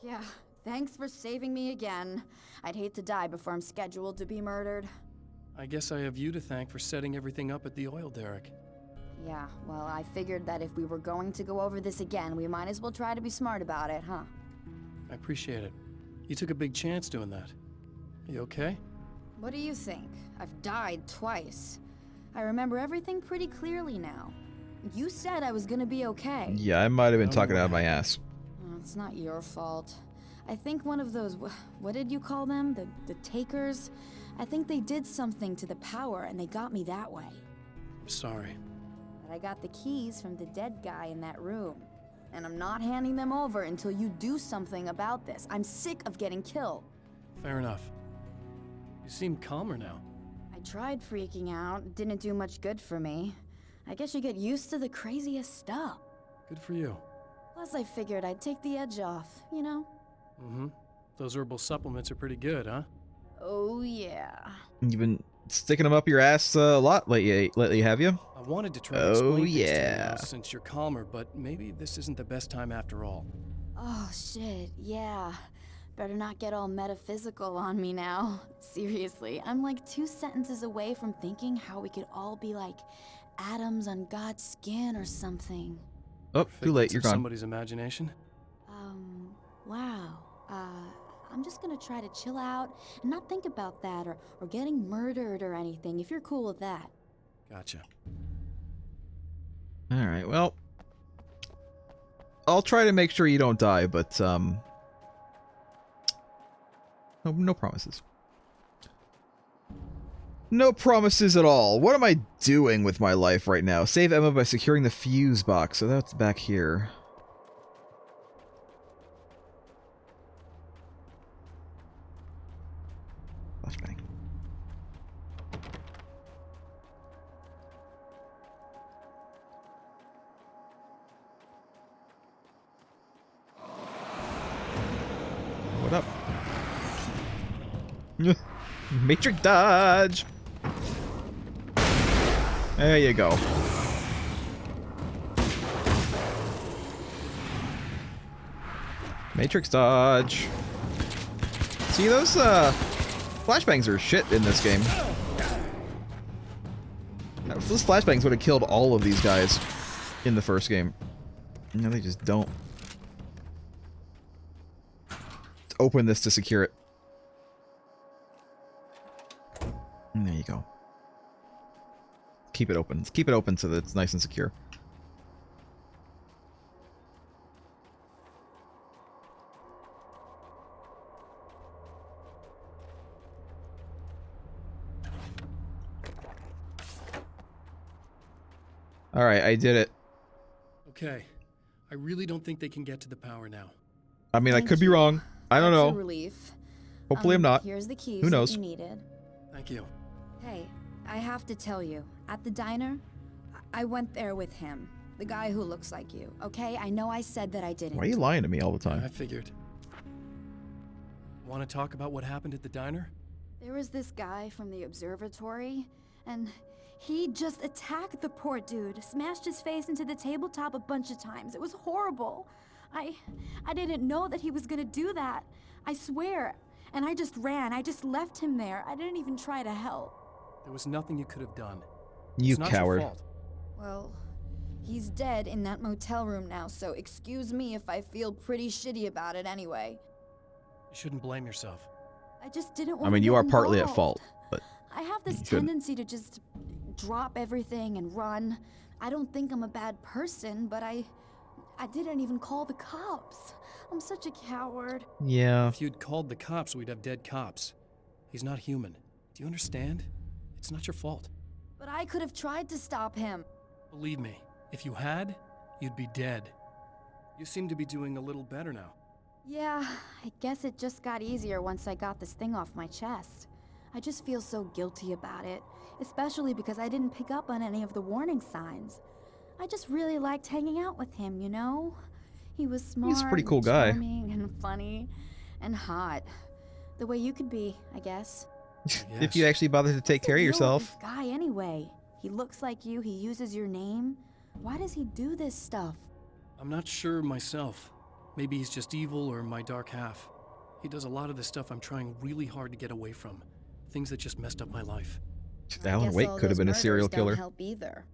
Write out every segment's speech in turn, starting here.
Yeah, thanks for saving me again. I'd hate to die before I'm scheduled to be murdered. I guess I have you to thank for setting everything up at the oil derrick. Yeah, well, I figured that if we were going to go over this again, we might as well try to be smart about it, huh? I appreciate it. You took a big chance doing that. You okay? What do you think? I've died twice. I remember everything pretty clearly now. You said I was gonna be okay. Yeah, I might have been talking out of my ass. It's not your fault. I think one of those, what did you call them? The takers? I think they did something to the power and they got me that way. I'm sorry. But I got the keys from the dead guy in that room. And I'm not handing them over until you do something about this. I'm sick of getting killed. Fair enough. You seem calmer now. I tried freaking out. It didn't do much good for me. I guess you get used to the craziest stuff. Good for you. Plus I figured I'd take the edge off, you know? Mm-hmm. Those herbal supplements are pretty good, huh? Oh yeah. You've been sticking them up your ass a lot lately, have you? I wanted to try to explain things to you yeah. now since you're calmer, but maybe this isn't the best time after all. Oh shit, yeah. Better not get all metaphysical on me now. Seriously, I'm like 2 sentences away from thinking how we could all be like atoms on God's skin or something. Oh, too late, you're gone. Somebody's imagination. Wow. I'm just gonna try to chill out and not think about that or getting murdered or anything, if you're cool with that. Gotcha. Alright, well, I'll try to make sure you don't die, but, no promises. No promises at all. What am I doing with my life right now? Save Emma by securing the fuse box, so that's back here. Flashbang. What up? Matrix dodge! There you go. Matrix dodge. See, those flashbangs are shit in this game. Those flashbangs would have killed all of these guys in the first game. No, they just don't. Let's open this to secure it. And there you go. Keep it open. Let's keep it open so that it's nice and secure. Alright, I did it. Okay. I really don't think they can get to the power now. I mean, I could be wrong. I don't know. That's a relief. Hopefully I'm not. Here's the keys. Who knows? That you needed. Thank you. Hey, I have to tell you, at the diner, I went there with him. The guy who looks like you, okay? I know I said that I didn't. Why are you lying to me all the time? I figured. Want to talk about what happened at the diner? There was this guy from the observatory, and he just attacked the poor dude, smashed his face into the tabletop a bunch of times. It was horrible. I didn't know that he was gonna do that. I swear. And I just ran. I just left him there. I didn't even try to help. There was nothing you could have done. You It's not coward. your fault. Well, he's dead in that motel room now, so excuse me if I feel pretty shitty about it anyway. You shouldn't blame yourself. I just didn't want I mean, to you get are partly at involved. fault, but I have this you shouldn't. tendency to just drop everything and run. I don't think I'm a bad person, but I didn't even call the cops. I'm such a coward. yeah. If you'd called the cops, we'd have dead cops. He's not human. Do you understand? It's not your fault. But I could have tried to stop him. Believe me, if you had, you'd be dead. You seem to be doing a little better now. Yeah, I guess it just got easier once I got this thing off my chest. I just feel so guilty about it, especially because I didn't pick up on any of the warning signs. I just really liked hanging out with him, you know? He was smart, He's a pretty cool and guy. charming and funny and hot. The way you could be, I guess. If you actually bothered to take What's the care of deal with yourself. this guy anyway? He looks like you, he uses your name. Why does he do this stuff? I'm not sure myself. Maybe he's just evil or my dark half. He does a lot of the stuff I'm trying really hard to get away from. Things that just messed up my life. Alan Wake could have been a serial killer. Don't help either.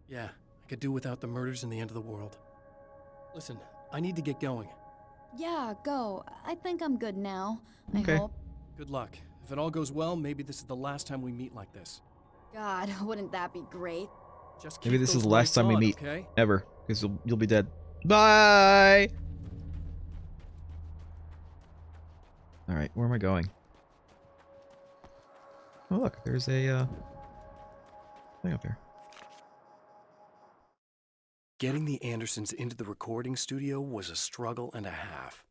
Yeah, I could do without the murders and the end of the world. Listen, I need to get going. Yeah, go. I think I'm good now. Okay. I hope. Good luck. If it all goes well, maybe this is the last time we meet like this. God, wouldn't that be great? Just Maybe keep this is those the last lights time we on, meet. okay? Ever. Because you'll be dead. Bye! Alright, where am I going? Oh look, there's a thing up there. Getting the Andersons into the recording studio was a struggle and a half.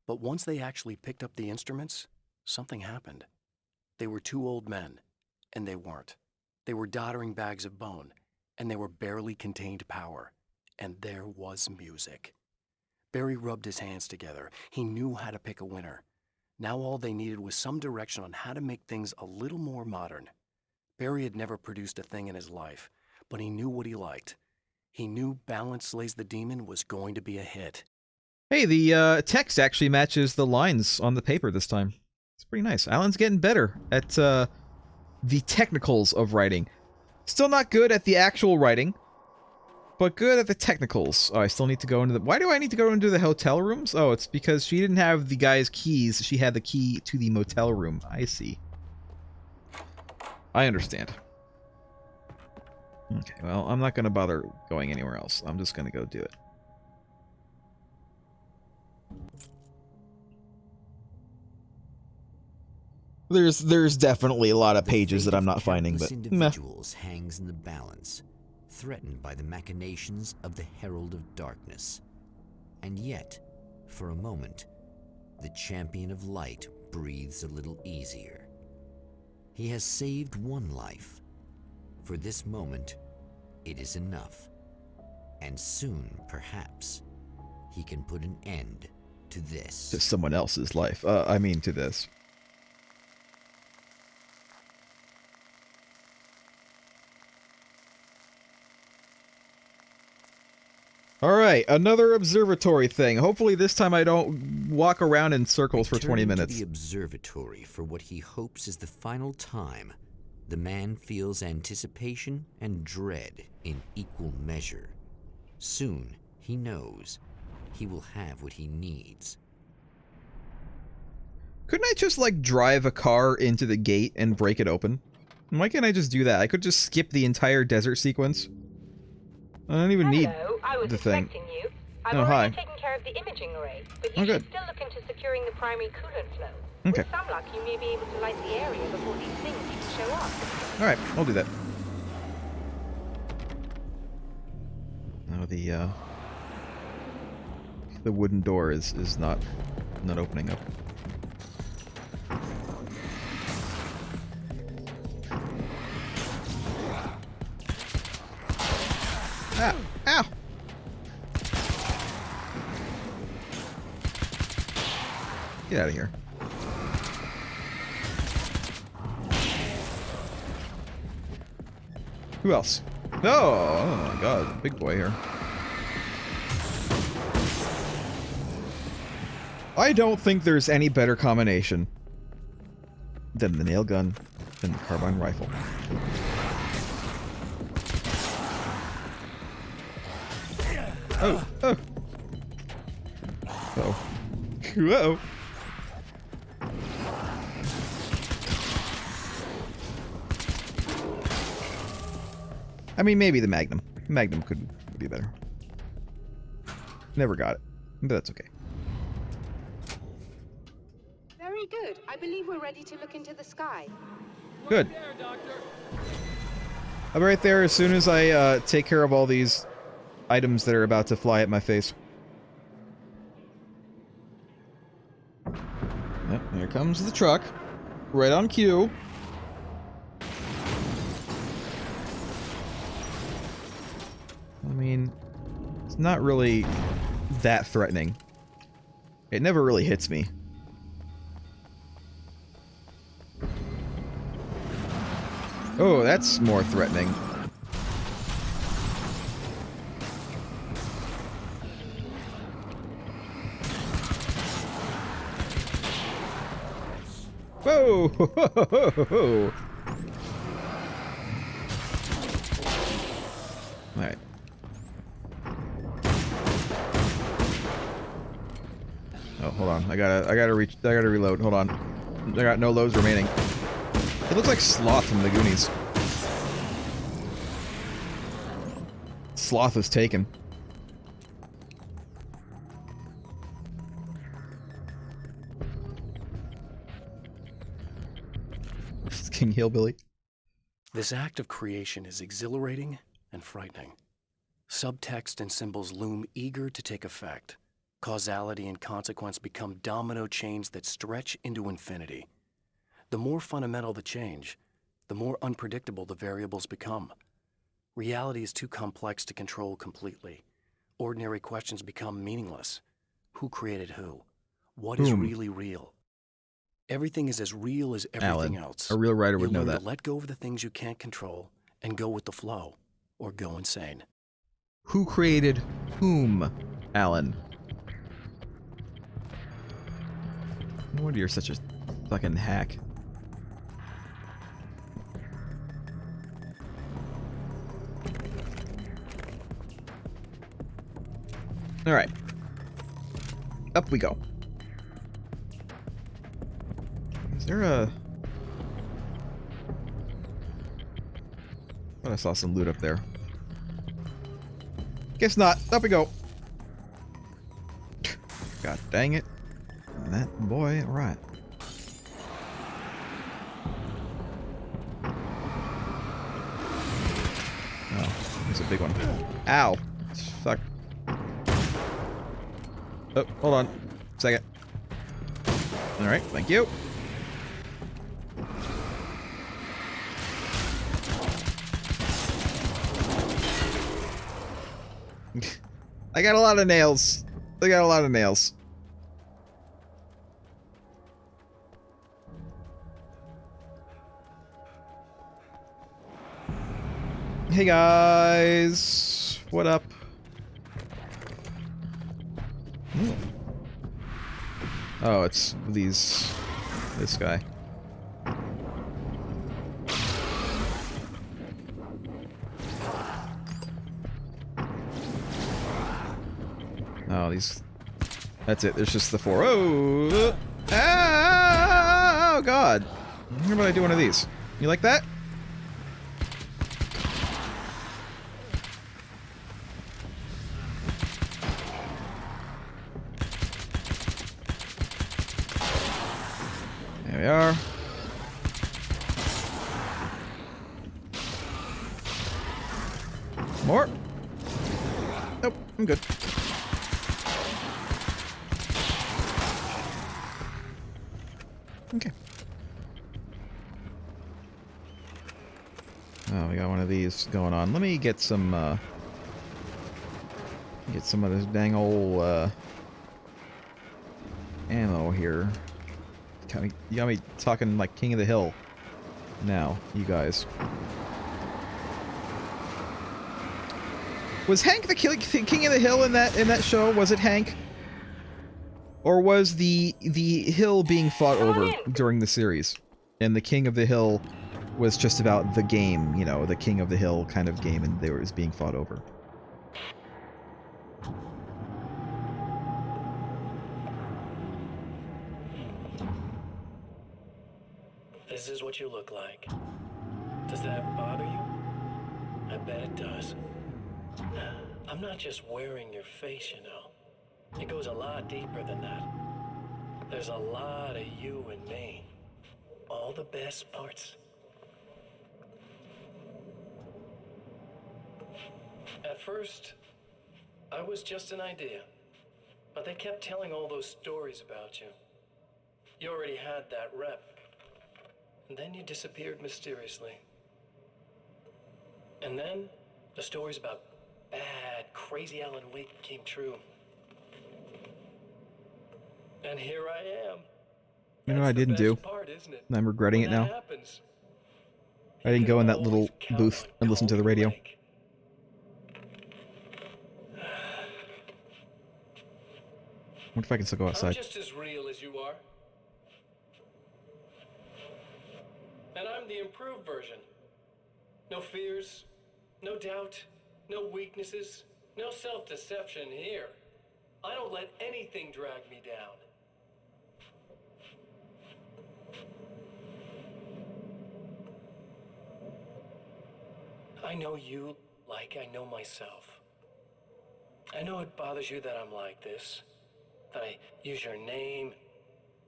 But once they actually picked up the instruments, something happened. They were two old men, and they weren't. They were doddering bags of bone, and they were barely contained power. And there was music. Barry rubbed his hands together. He knew how to pick a winner. Now all they needed was some direction on how to make things a little more modern. Barry had never produced a thing in his life, but he knew what he liked. He knew Balance Slays the Demon was going to be a hit. Hey, the text actually matches the lines on the paper this time. It's pretty nice. Alan's getting better at the technicals of writing. Still not good at the actual writing, but good at the technicals. Oh, I still need to go into the... Why do I need to go into the hotel rooms? Oh, it's because she didn't have the guy's keys. She had the key to the motel room. I see. I understand. Okay, well, I'm not going to bother going anywhere else. I'm just going to go do it. There's definitely a lot of pages that I'm not finding, but individuals hangs in the balance, threatened by the machinations of the Herald of Darkness. And yet, for a moment, the Champion of Light breathes a little easier. He has saved one life. For this moment, it is enough. And soon, perhaps, he can put an end to this. To someone else's life. I mean, to this. Alright, another observatory thing. Hopefully this time I don't walk around in circles for 20 minutes. To the observatory for what he hopes is the final time, the man feels anticipation and dread in equal measure. Soon, he knows, he will have what he needs. Couldn't I just, like, drive a car into the gate and break it open? Why can't I just do that? I could just skip the entire desert sequence. I don't even need the thing. You. I've already taken care of the imaging array, but you should still look into securing the primary coolant flow. Okay. With some luck, you may be able to light the area before these things even show up. Alright, I'll do that. Now the wooden door is not opening up. Ah! Ow! Get out of here. Who else? Oh my god, big boy here. I don't think there's any better combination than the nail gun and the carbine rifle. Oh, oh. Uh-oh. Uh-oh. I mean, maybe the Magnum. Magnum could be better. Never got it, but that's okay. Very good. I believe we're ready to look into the sky. Good. I'll be right there as soon as I take care of all these items that are about to fly at my face. Yep, here comes the truck. Right on cue. I mean, it's not really that threatening. It never really hits me. Oh, that's more threatening. Whoa! Alright. Oh, hold on. I gotta reload. Hold on. I got no loads remaining. It looks like Sloth from the Goonies. Sloth is taken. King Hillbilly. This act of creation is exhilarating and frightening. Subtext and symbols loom eager to take effect. Causality and consequence become domino chains that stretch into infinity. The more fundamental the change, the more unpredictable the variables become. Reality is too complex to control completely. Ordinary questions become meaningless. Who created who? What is really real? Everything is as real as everything else. A real writer would You know learn that. to let go of the things you can't control and go with the flow, or go insane. Who created whom, Alan? No wonder you're such a fucking hack. Alright. Up we go. Is there a... I thought I saw some loot up there. Guess not. Up we go. God dang it. That boy, right. Oh, there's a big one. Ow. Fuck. Oh, hold on. Second. Alright, thank you. I got a lot of nails. I got a lot of nails. Hey guys, what up? Ooh. Oh, it's this guy. Oh, that's it. There's just the four. Oh, oh God! How about I do one of these? You like that? There we are. More. Nope, I'm good. Okay. Oh, we got one of these going on. Let me get some of this dang old ammo here. You got me talking like King of the Hill now, you guys. Was Hank the King of the Hill in that show? Was it Hank? Or was the hill being fought over during the series? And the King of the Hill was just about the game, you know, the King of the Hill kind of game, and it was being fought over. This is what you look like. Does that bother you? I bet it does. I'm not just wearing your face, you know. It goes a lot deeper than that. There's a lot of you and me. All the best parts. At first, I was just an idea. But they kept telling all those stories about you. You already had that rep. And then you disappeared mysteriously. And then, the stories about bad, crazy Alan Wake came true. And here I am. You know what I didn't do? Part, isn't it? I'm regretting it now. Happens, I didn't go in that little booth and listen to the radio. What if I can still go outside? I'm just as real as you are. I'm the improved version. No fears, no doubt, no weaknesses, no self-deception here. I don't let anything drag me down. I know you like I know myself. I know it bothers you that I'm like this, that I use your name,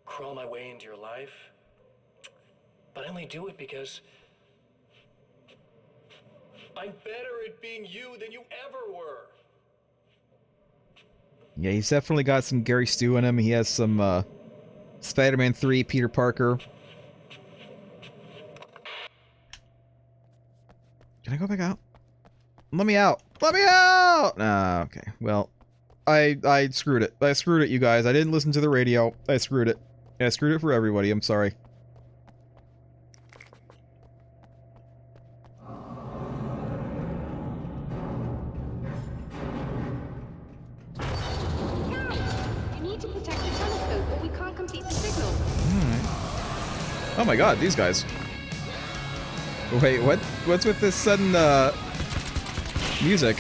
crawl my way into your life. But I only do it because I'm better at being you than you ever were. Yeah, he's definitely got some Gary Stu in him. He has some Spider-Man 3 Peter Parker. Can I go back out? Let me out! Let me out! Ah, okay. Well, I screwed it. I screwed it, you guys. I didn't listen to the radio. I screwed it. I screwed it for everybody. I'm sorry. You need to protect the telescope or we can't complete the signal. Alright. Oh my god, these guys. Wait, what's with this sudden, music?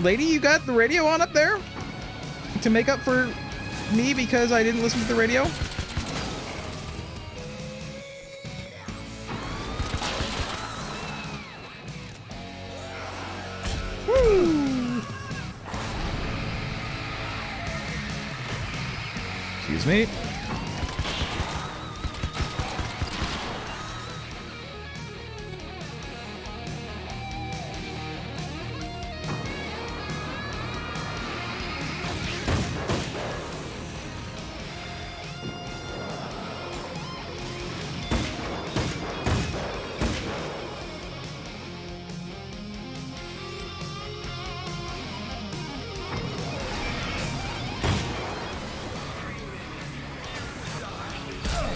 Lady, you got the radio on up there? To make up for me because I didn't listen to the radio? Woo! Excuse me.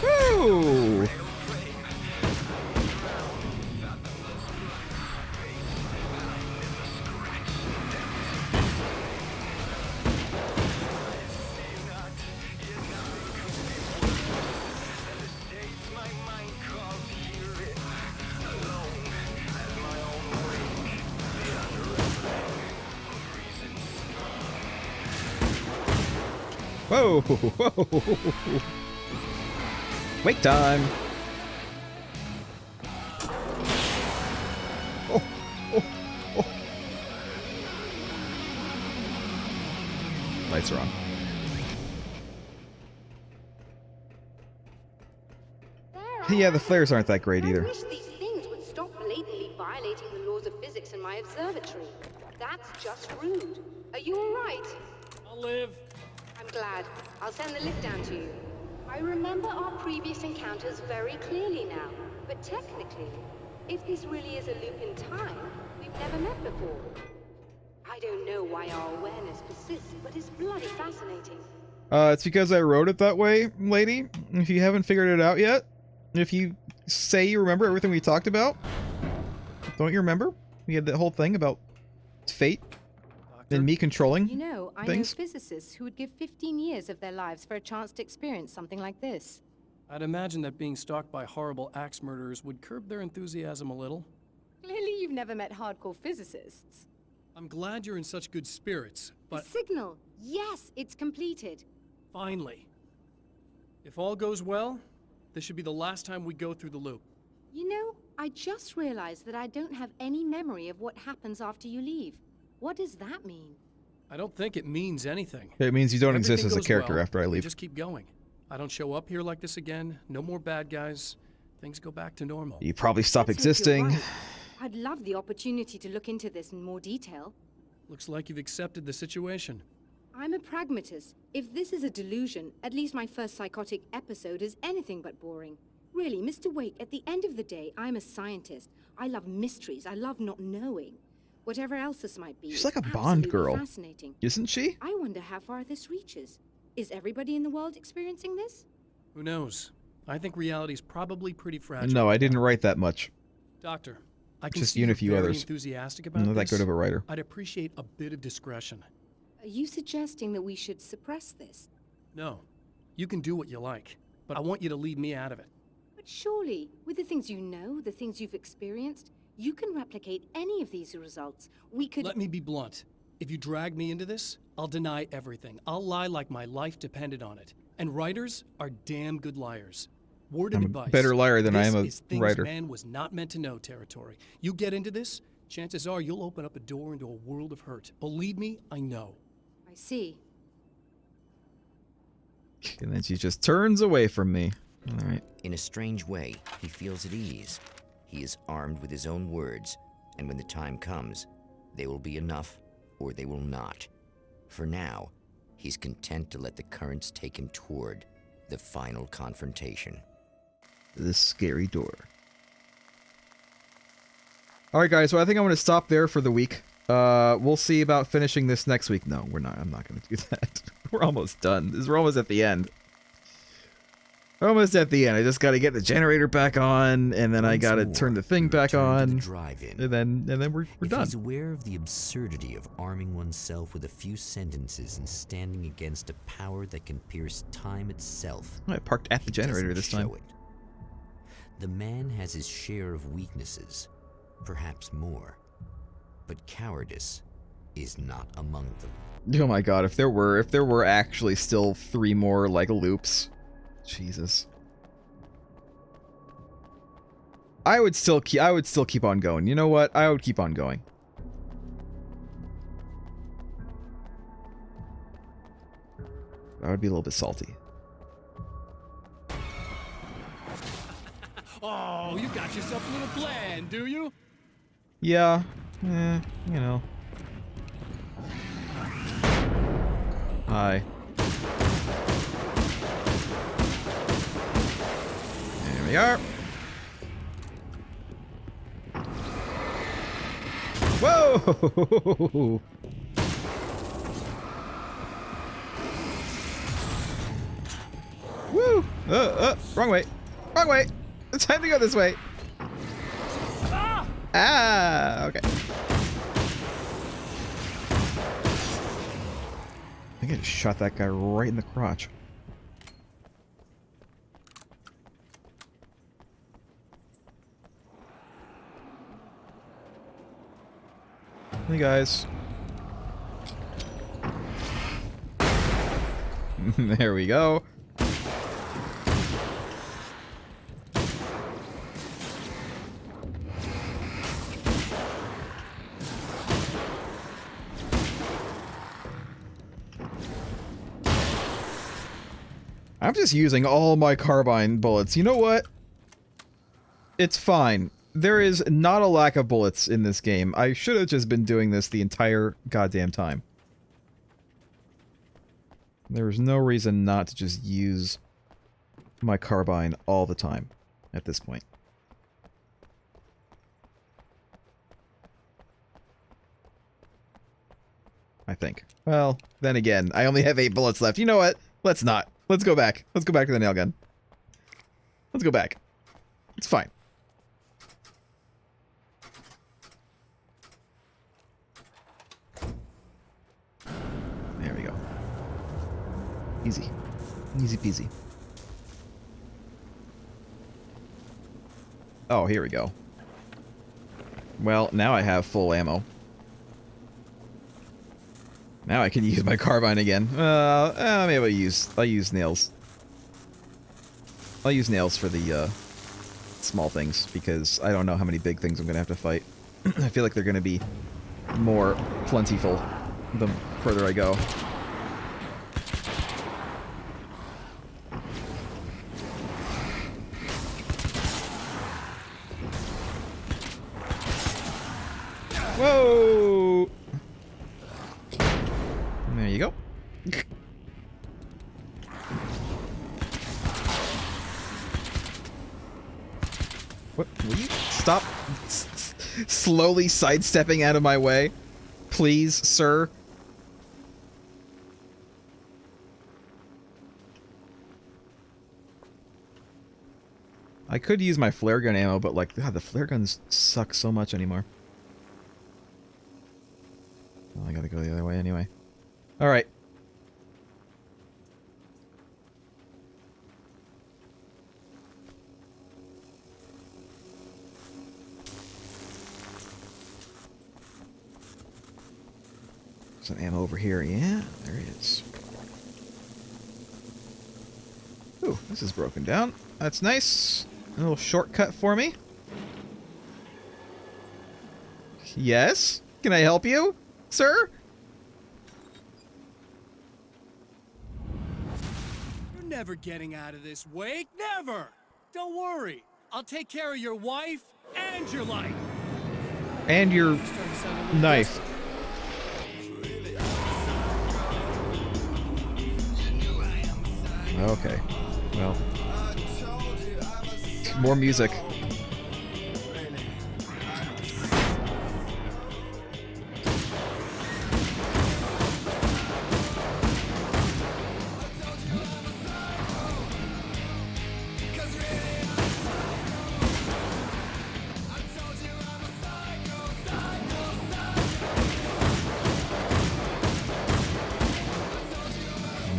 Woo! Whoa! Whoa! Wake time! Oh! Oh! Oh! Lights are on. Yeah, the flares aren't that great either. I wish these things would stop blatantly violating the laws of physics in my observatory. That's just rude. Are you alright? I'll live. I'm glad. I'll send the lift down to you. I remember our previous encounters very clearly now, but technically, if this really is a loop in time, we've never met before. I don't know why our awareness persists, but it's bloody fascinating. It's because I wrote it that way, lady. If you haven't figured it out yet, if you say you remember everything we talked about, don't you remember? We had that whole thing about fate and me controlling You know, I things. know physicists who would give 15 years of their lives for a chance to experience something like this. I'd imagine that being stalked by horrible axe murderers would curb their enthusiasm a little. Clearly you've never met hardcore physicists. I'm glad you're in such good spirits, but The signal! Yes, it's completed. finally. If all goes well, this should be the last time we go through the loop. You know, I just realized that I don't have any memory of what happens after you leave. What does that mean? I don't think it means anything. It means you don't Everything exist as a goes character well, after I we leave. just keep going. I don't show up here like this again. No more bad guys. Things go back to normal. You probably stop Let's hope you're existing. right. I'd love the opportunity to look into this in more detail. Looks like you've accepted the situation. I'm a pragmatist. If this is a delusion, at least my first psychotic episode is anything but boring. Really, Mr. Wake, at the end of the day, I'm a scientist. I love mysteries. I love not knowing. Whatever else this might be. She's it's like a Bond absolutely girl. Fascinating. Isn't she? I wonder how far this reaches. Is everybody in the world experiencing this? Who knows? I think reality's probably pretty fragile. No, I didn't write that much. Doctor, I can Just see you and a you're few very others. enthusiastic I'm about not that this. good of a writer. I'd appreciate a bit of discretion. Are you suggesting that we should suppress this? No, you can do what you like, but I want you to leave me out of it. But Surely, with the things you know, the things you've experienced, you can replicate any of these results. We could... Let me be blunt. If you drag me into this, I'll deny everything. I'll lie like my life depended on it. And writers are damn good liars. Word of I'm advice. a better liar than I am a This is things writer. man was not meant to know territory. You get into this, chances are you'll open up a door into a world of hurt. Believe me, I know. I see. And then she just turns away from me. All right. In a strange way, he feels at ease. He is armed with his own words, and when the time comes, they will be enough or they will not. For now, he's content to let the currents take him toward the final confrontation. The scary door. Alright guys, so I think I'm going to stop there for the week. We'll see about finishing this next week. No, we're not. I'm not going to do that. We're almost done. We're almost at the end. We're almost at the end. I just got to get the generator back on, and then I got to turn the thing back on, and then we're done. He's aware of the absurdity of arming oneself with a few sentences and standing against a power that can pierce time itself. I parked at the generator this time. Show it. The man has his share of weaknesses, perhaps more, but cowardice is not among them. Oh my god, if there were actually still 3 more like loops. Jesus. I would still keep on going. You know what? I would keep on going. I would be a little bit salty. Oh, you got yourself a little plan, do you? Yeah. You know. Hi. There we are. Whoa! Woo! Wrong way. Wrong way. It's time to go this way. Okay. I think I just shot that guy right in the crotch. Hey guys. There we go. I'm just using all my carbine bullets. You know what? It's fine. There is not a lack of bullets in this game. I should have just been doing this the entire goddamn time. There's no reason not to just use my carbine all the time at this point. I think. Well, then again, I only have 8 bullets left. You know what? Let's not. Let's go back. Let's go back to the nail gun. Let's go back. It's fine. There we go. Easy. Easy peasy. Oh, here we go. Well, now I have full ammo. Now I can use my carbine again. Maybe I'll use nails. I'll use nails for the small things because I don't know how many big things I'm gonna have to fight. I feel like they're gonna be more plentiful the further I go. Whoa! There you go. What? Will you stop slowly sidestepping out of my way? Please, sir? I could use my flare gun ammo, but like, God, the flare guns suck so much anymore. Well, I gotta go the other way anyway. Alright. Some ammo over here. Yeah, there it is. Ooh, this is broken down. That's nice. A little shortcut for me. Yes? Can I help you, sir? You're never getting out of this, Wake. Never! Don't worry. I'll take care of your wife and your life. And your knife. Okay. Well. More music.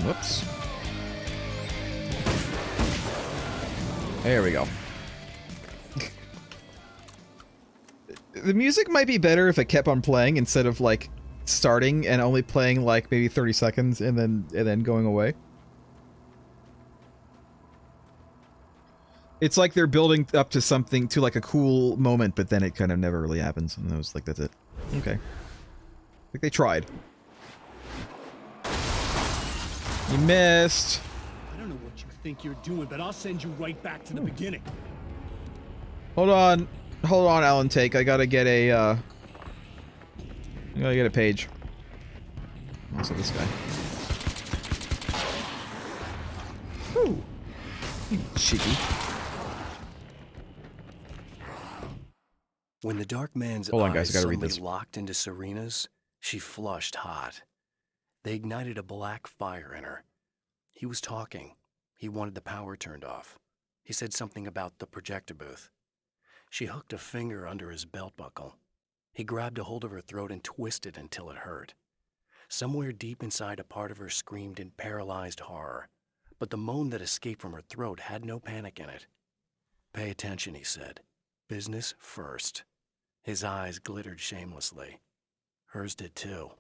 Whoops. There we go. The music might be better if it kept on playing instead of like starting and only playing like maybe 30 seconds and then going away. It's like they're building up to something, to like a cool moment, but then it kind of never really happens. And I was like, that's it. Okay. I think they tried. You missed. I don't know what you think you're doing, but I'll send you right back to the beginning. Hold on. Hold on, Alan Take. I gotta get a, I gotta get a page. Also this guy. Whew. Cheeky. When the Dark Man's Hold on, guys, eyes I gotta read suddenly this. locked into Serena's, she flushed hot. They ignited a black fire in her. He was talking. He wanted the power turned off. He said something about the projector booth. She hooked a finger under his belt buckle. He grabbed a hold of her throat and twisted until it hurt. Somewhere deep inside, a part of her screamed in paralyzed horror, but the moan that escaped from her throat had no panic in it. "Pay attention," he said. "Business first." His eyes glittered shamelessly. Hers did too.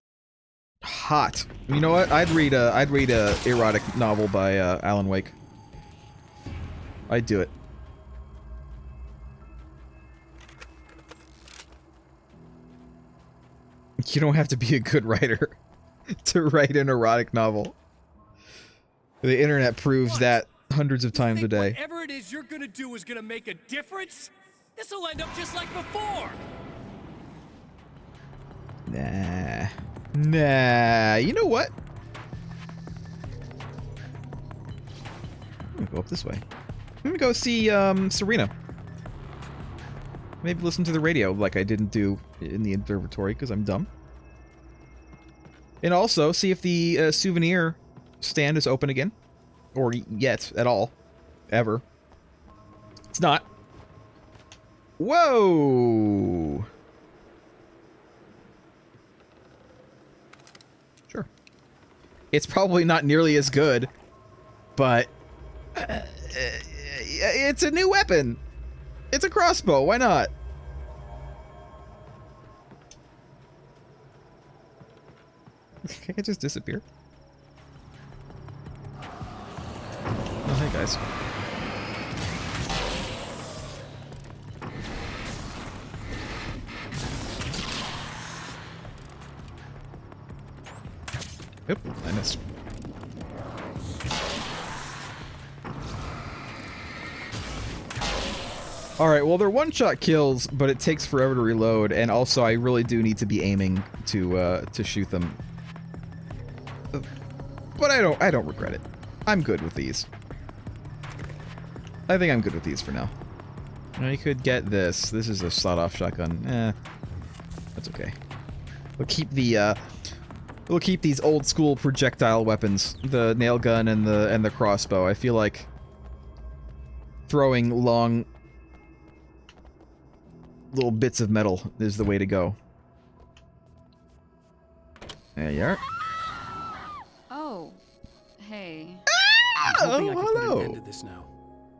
Hot. You know what? I'd read a erotic novel by Alan Wake. I'd do it. You don't have to be a good writer to write an erotic novel. The internet proves that hundreds of times a day. Whatever it is you're gonna do is gonna make a difference? This'll end up just like before. Nah. Nah. You know what? I'm gonna go up this way. I'm gonna go see Serena. Maybe listen to the radio like I didn't do in the observatory because I'm dumb. And also see if the souvenir stand is open again. Or yet at all. Ever. It's not. Whoa! Sure. It's probably not nearly as good, but it's a new weapon. It's a crossbow. Why not? Can I just disappear? Oh, hey guys. Oop, I missed. Alright, well they're one-shot kills, but it takes forever to reload, and also I really do need to be aiming to shoot them. But I don't regret it. I'm good with these. I think I'm good with these for now. I could get this. This is a sawed-off shotgun. That's okay. We'll keep the we'll keep these old-school projectile weapons, the nail gun and the crossbow. I feel like throwing long little bits of metal is the way to go. There you are. Oh, hey. I'm hoping I can put hello. an end to this now.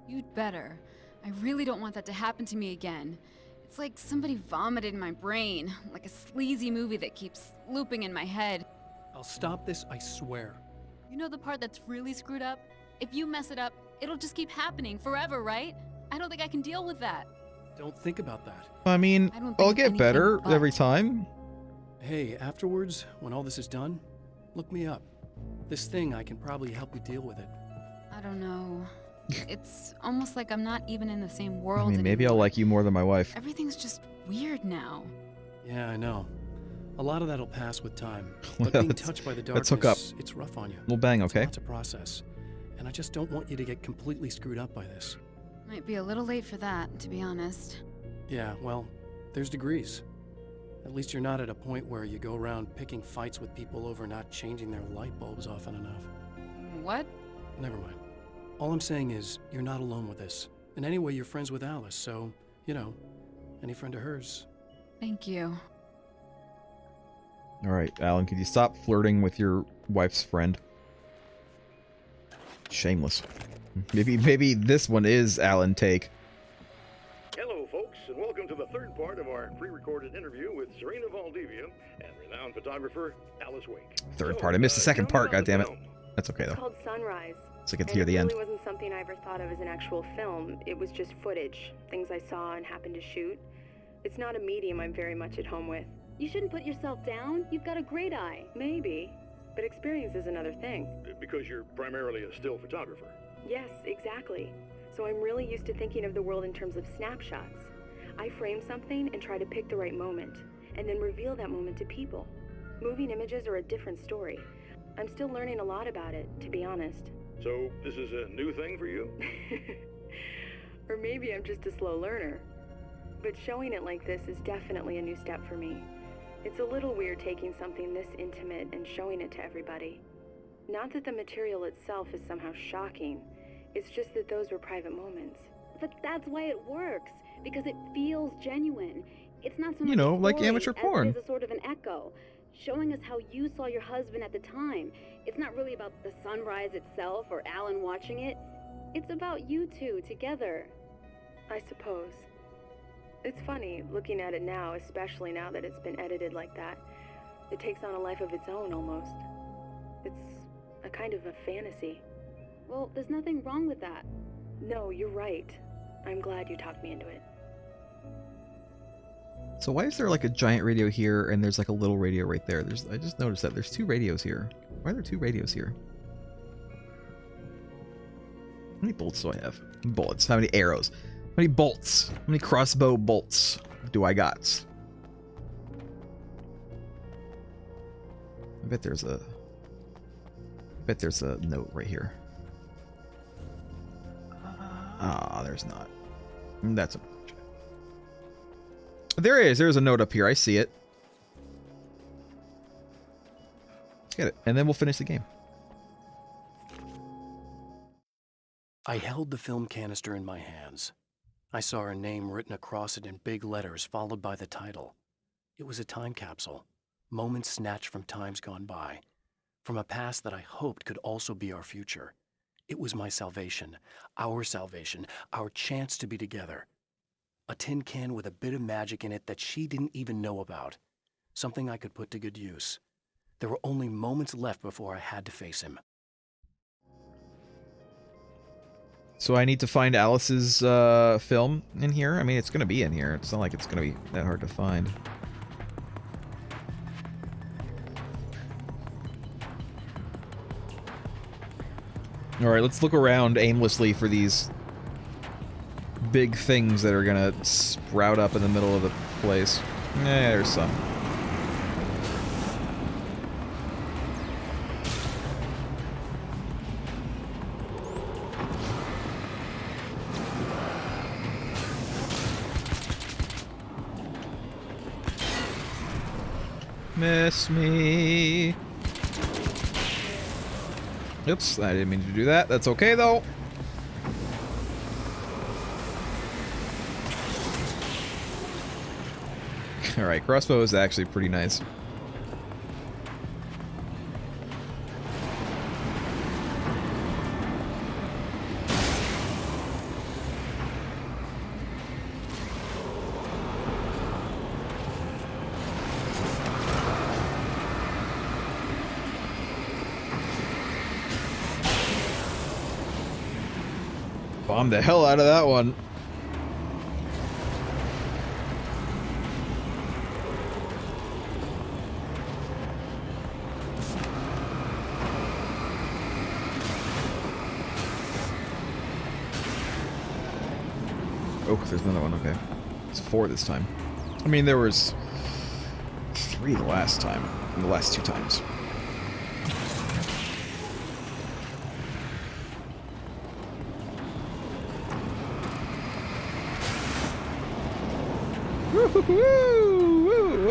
You'd better. I really don't want that to happen to me again. It's like somebody vomited in my brain, like a sleazy movie that keeps looping in my head. I'll stop this, I swear. You know the part that's really screwed up? If you mess it up, it'll just keep happening forever, right? I don't think I can deal with that. Don't think about that. I mean, I don't think I'll of get anything better but. every time. Hey, afterwards, when all this is done, look me up. This thing, I can probably help you deal with it. I don't know. It's almost like I'm not even in the same I world mean, maybe I'll anymore. like you more than my wife. Everything's just weird now. Yeah, I know. A lot of that'll pass with time. Well, But being let's- touched by the let's darkness, hook up. it's rough on you. We'll bang, It's a okay? lot to process. And I just don't want you to get completely screwed up by this. Might be a little late for that, to be honest. Yeah, well, there's degrees. At least you're not at a point where you go around picking fights with people over not changing their light bulbs often enough. What? Never mind. All I'm saying is, you're not alone with this. And anyway, you're friends with Alice, so, you know, any friend of hers. Thank you. Alright, Alan, could you stop flirting with your wife's friend? Shameless. Maybe this one is Alan Take. Hello, folks, and welcome to the third part of our pre-recorded interview with Serena Valdivia and renowned photographer Alice Wake. Third part. I missed the second part, tell me about goddammit. the film. That's okay, It's though. called Sunrise. So I get to And hear the it end. really wasn't something I ever thought of as an actual film. It was just footage, things I saw and happened to shoot. It's not a medium I'm very much at home with. You shouldn't put yourself down. You've got a great eye. Maybe, but experience is another thing. Because you're primarily a still photographer. Yes, exactly. So I'm really used to thinking of the world in terms of snapshots. I frame something and try to pick the right moment, and then reveal that moment to people. Moving images are a different story. I'm still learning a lot about it, to be honest. So this is a new thing for you? Or maybe I'm just a slow learner. But showing it like this is definitely a new step for me. It's a little weird taking something this intimate and showing it to everybody. Not that the material itself is somehow shocking. It's just that those were private moments. But that's why it works, because it feels genuine. It's not so You much know, a like story amateur as porn. it is a sort of an echo, showing us how you saw your husband at the time. It's not really about the sunrise itself or Alan watching it. It's about you two together. I suppose. It's funny, looking at it now, especially now that it's been edited like that. It takes on a life of its own, almost. It's a kind of a fantasy. Well, there's nothing wrong with that. No, you're right. I'm glad you talked me into it. So why is there like a giant radio here and there's like a little radio right there? I just noticed that there's two radios here. Why are there two radios here? How many bolts do I have? Bullets. How many arrows? How many bolts? How many crossbow bolts do I got? I bet there's a note right here. Ah, there's not. That's unfortunate. There is. There's a note up here. I see it. Let's get it, and then we'll finish the game. I held the film canister in my hands. I saw her name written across it in big letters, followed by the title. It was a time capsule, moments snatched from times gone by, from a past that I hoped could also be our future. It was my salvation, our chance to be together. A tin can with a bit of magic in it that she didn't even know about. Something I could put to good use. There were only moments left before I had to face him. So I need to find Alice's film in here. I mean, it's going to be in here. It's not like it's going to be that hard to find. All right, let's look around aimlessly for these big things that are going to sprout up in the middle of the place. Yeah, there's some. Miss me. Oops, I didn't mean to do that. That's okay, though. Alright, crossbow is actually pretty nice. Bomb the hell out of that one. Oh, there's another one. Okay. It's 4 this time. I mean, there was 3 the last time. The last 2 times.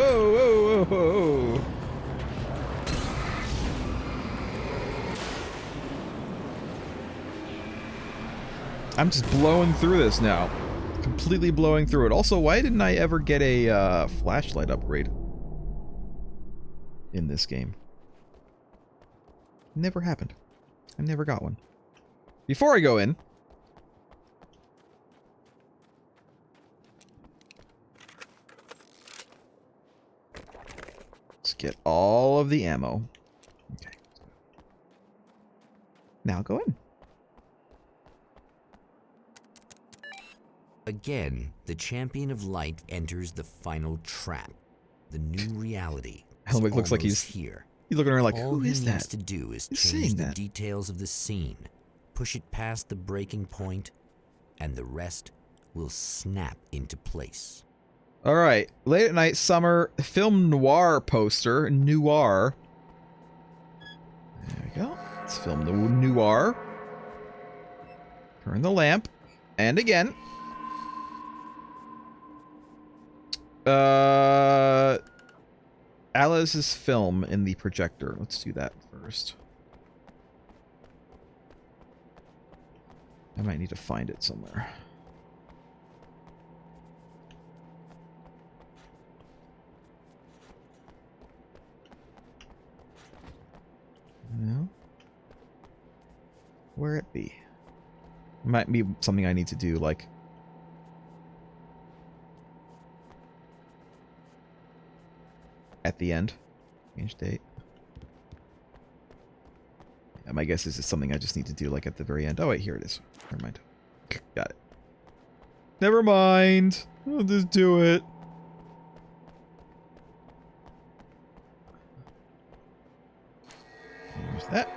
Whoa. I'm just blowing through this now. Completely blowing through it. Also, why didn't I ever get a flashlight upgrade in this game? Never happened. I never got one. Before I go in, let's get all of the ammo. Okay. Now go in. Again, the champion of light enters the final trap. The new reality. Helmut looks like he's here. He's looking around like, All who is he that? needs to do is Who's change saying the that? details of the scene, push it past the breaking point, and the rest will snap into place. All right, late at night summer film noir poster. Noir. There we go. Let's film the noir. Turn the lamp, and again. Alice's film in the projector. Let's do that first. I might need to find it somewhere. No. Where it be? It might be something I need to do, like at the end. Change date. Yeah, my guess is it's something I just need to do like at the very end. Oh wait, here it is. Never mind. Got it. Never mind. I'll just do it. Here's that.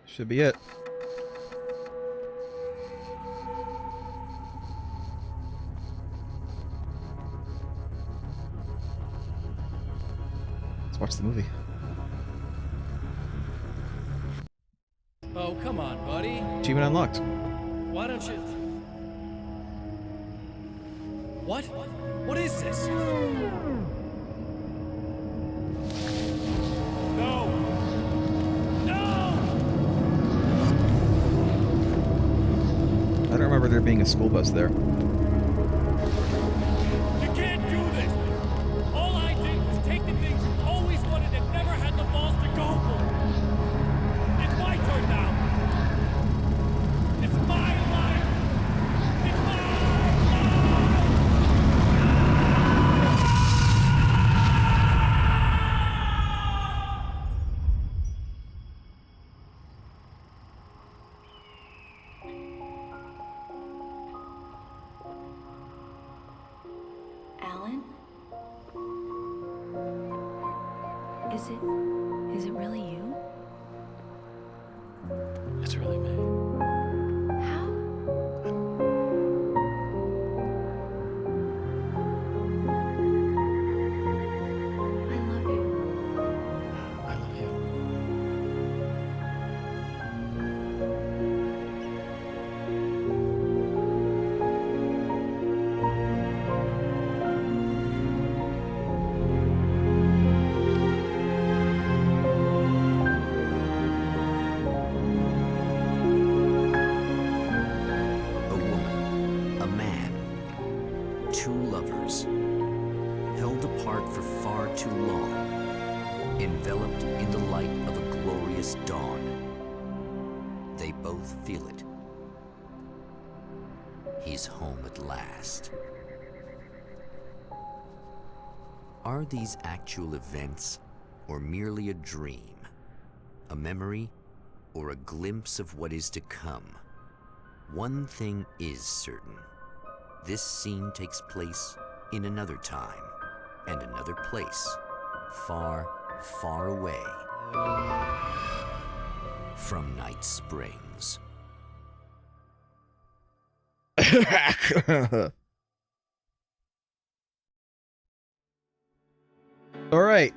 Should be it. Let's watch the movie. Oh, come on, buddy. Achievement unlocked. Why don't you... What? What is this? No! No! I don't remember there being a school bus there. You can't do this! All I did was take the things you always wanted and never had the balls to go for. It's my turn now. It's my life. It's my life. Alan? Is it really you? It's really me. How? I love you. I love you. A woman, a man, two lovers, held apart for far too long, enveloped in the light of a glorious dawn. They both feel it. He's home at last. Are these actual events, or merely a dream? A memory, or a glimpse of what is to come? One thing is certain. This scene takes place in another time and another place, far, far away from Night Springs. All right,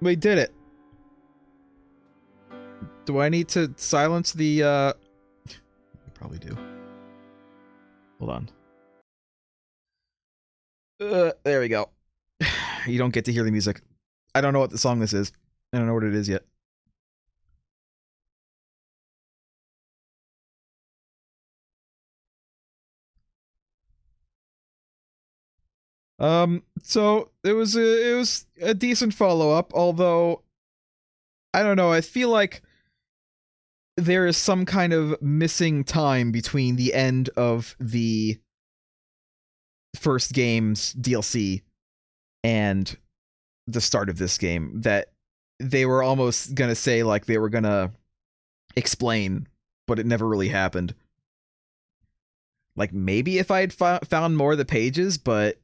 we did it. Do I need to silence the? I probably do. Hold on. There we go. You don't get to hear the music. I don't know what the song this is. I don't know what it is yet. So it was a decent follow-up, although I don't know, I feel like there is some kind of missing time between the end of the first game's DLC and the start of this game that they were almost gonna say like they were gonna explain, but it never really happened. Like maybe if I had found more of the pages, but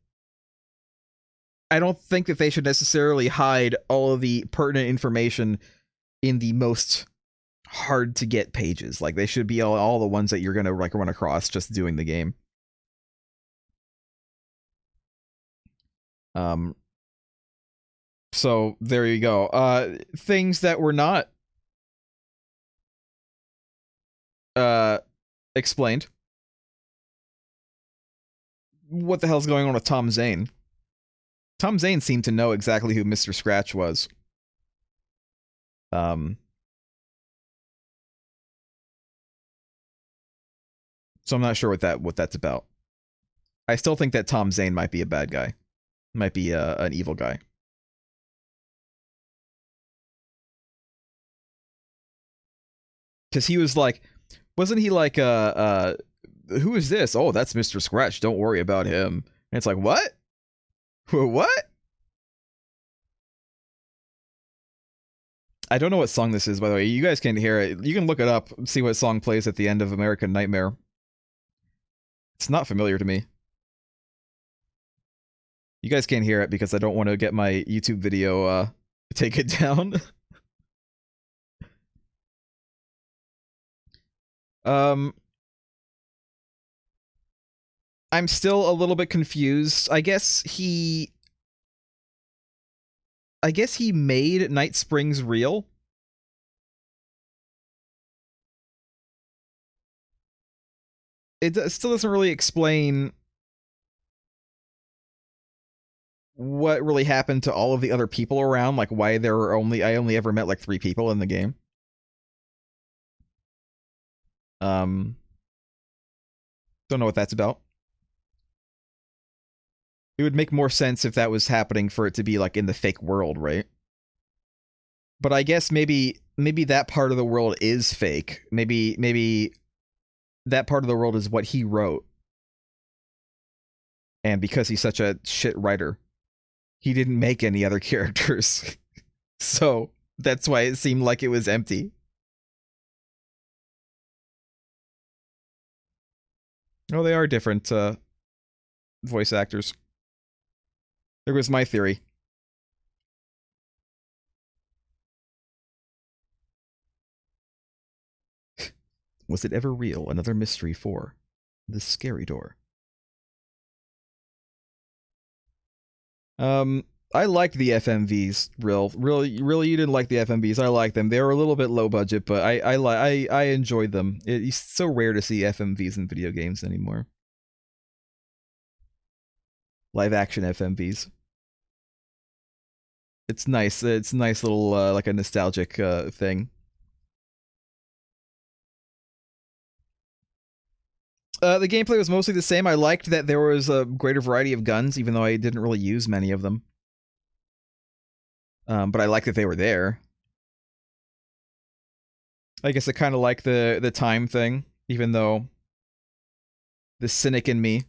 I don't think that they should necessarily hide all of the pertinent information in the most hard to get pages. Like they should be all the ones that you're gonna like run across just doing the game. So there you go. Things that were not explained. What the hell's going on with Tom Zane? Tom Zane seemed to know exactly who Mr. Scratch was. So I'm not sure what that's about. I still think that Tom Zane might be a bad guy. Might be an evil guy. Because he was like, wasn't he like, who is this? Oh, that's Mr. Scratch. Don't worry about him. And it's like, what? What? I don't know what song this is, by the way. You guys can hear it. You can look it up, see what song plays at the end of American Nightmare. It's not familiar to me. You guys can't hear it because I don't want to get my YouTube video taken down. I'm still a little bit confused. I guess he made Night Springs real. It still doesn't really explain what really happened to all of the other people around, like why there were I only ever met like 3 people in the game. Don't know what that's about. It would make more sense if that was happening for it to be like in the fake world, right? But I guess maybe that part of the world is fake. Maybe that part of the world is what he wrote. And because he's such a shit writer, he didn't make any other characters. So that's why it seemed like it was empty. Oh, they are different voice actors. There goes my theory. Was it ever real? Another mystery for the scary door. I liked the FMVs. Really, you didn't like the FMVs. I liked them. They were a little bit low budget, but I enjoyed them. It's so rare to see FMVs in video games anymore. Live action FMVs. It's nice. It's a nice little like a nostalgic thing. The gameplay was mostly the same. I liked that there was a greater variety of guns, even though I didn't really use many of them. But I liked that they were there. I guess I kind of like the time thing, even though the cynic in me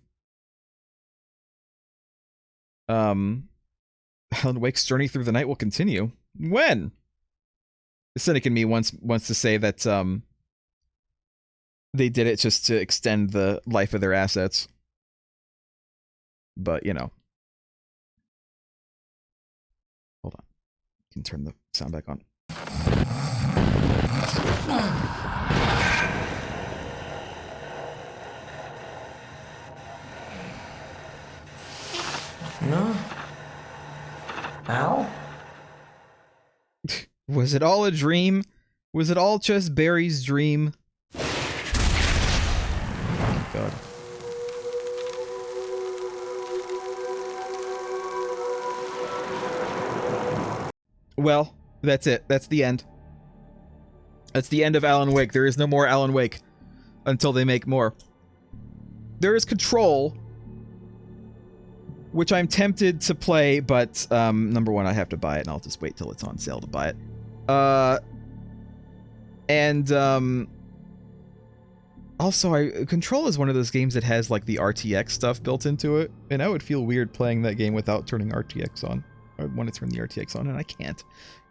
Alan Wake's journey through the night will continue. When? The cynic in me wants to say that they did it just to extend the life of their assets. But, you know. Hold on. I can turn the sound back on. No. Al? Was it all a dream? Was it all just Barry's dream? Oh, God. Well, that's it. That's the end. That's the end of Alan Wake. There is no more Alan Wake until they make more. There is Control, which I'm tempted to play, but number one, I have to buy it, and I'll just wait till it's on sale to buy it. Also, Control is one of those games that has like the RTX stuff built into it, and I would feel weird playing that game without turning RTX on. I want to turn the RTX on, and I can't,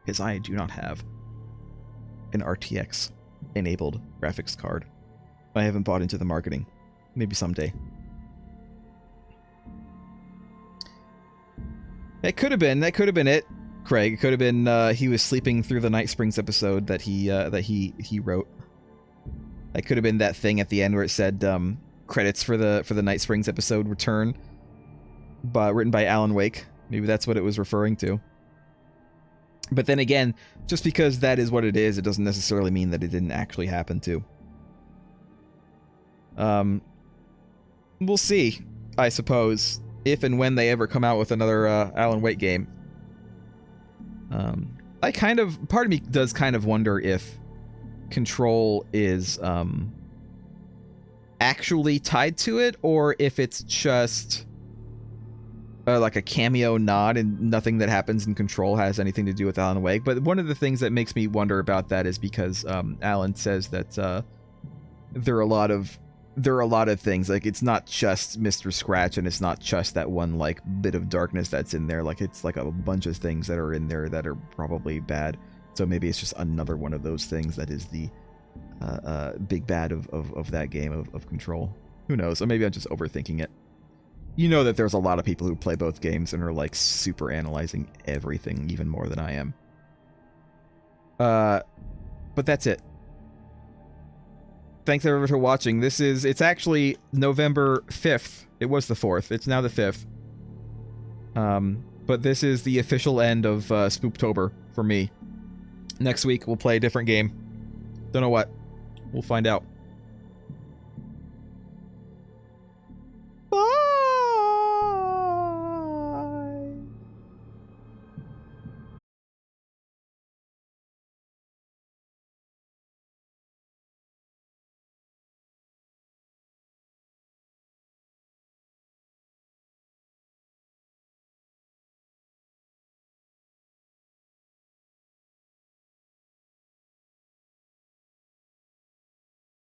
because I do not have an RTX-enabled graphics card. I haven't bought into the marketing. Maybe someday. That could have been it, Craig. It could have been he was sleeping through the Night Springs episode that he wrote. That could have been that thing at the end where it said credits for the Night Springs episode return, written by Alan Wake. Maybe that's what it was referring to. But then again, just because that is what it is, it doesn't necessarily mean that it didn't actually happen to. We'll see, I suppose, if and when they ever come out with another Alan Wake game. Part of me does kind of wonder if Control is actually tied to it, or if it's just like a cameo nod and nothing that happens in Control has anything to do with Alan Wake. But one of the things that makes me wonder about that is because Alan says that there are a lot of things, like it's not just Mr. Scratch and it's not just that one like bit of darkness that's in there, like it's like a bunch of things that are in there that are probably bad. So maybe it's just another one of those things that is the big bad of that game of Control. Who knows? Or maybe I'm just overthinking it. You know that there's a lot of people who play both games and are like super analyzing everything even more than I am. But that's it. Thanks everyone for watching. It's actually November 5th. It was the 4th. It's now the 5th. But this is the official end of Spooptober for me. Next week we'll play a different game. Don't know what. We'll find out.